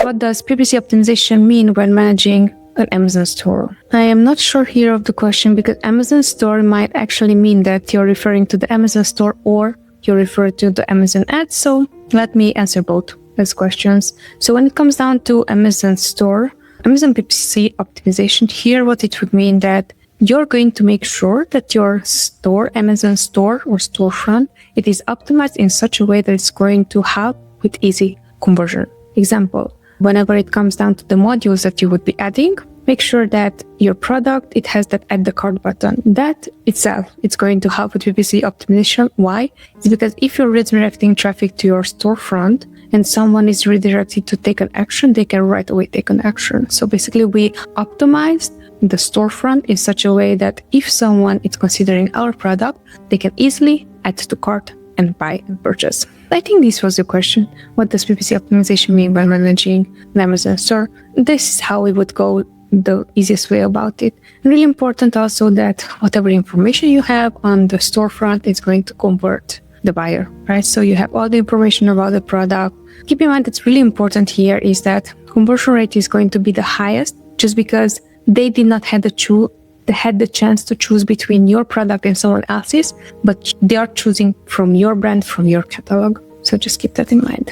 What does PPC optimization mean when managing an Amazon store? I am not sure here of the question, because Amazon store might actually mean that you're referring to the Amazon store or you refer to the Amazon ads. So let me answer both those questions. So when it comes down to Amazon store, Amazon PPC optimization, here what it would mean that you're going to make sure that your store, Amazon store or storefront, it is optimized in such a way that it's going to help with easy conversion. Example, whenever it comes down to the modules that you would be adding, make sure that your product, it has that add the cart button. That itself, it's going to help with PPC optimization. Why? It's because if you're redirecting traffic to your storefront and someone is redirected to take an action, they can right away take an action. So basically we optimized the storefront in such a way that if someone is considering our product, they can easily add to cart and buy and purchase. I think this was your question. What does PPC optimization mean when managing an Amazon store? This is how we would go the easiest way about it. Really important also that whatever information you have on the storefront is going to convert the buyer, right? So you have all the information about the product. Keep in mind that's really important here is that conversion rate is going to be the highest just because they did not have the chance to choose between your product and someone else's, but they are choosing from your brand, from your catalog. So just keep that in mind.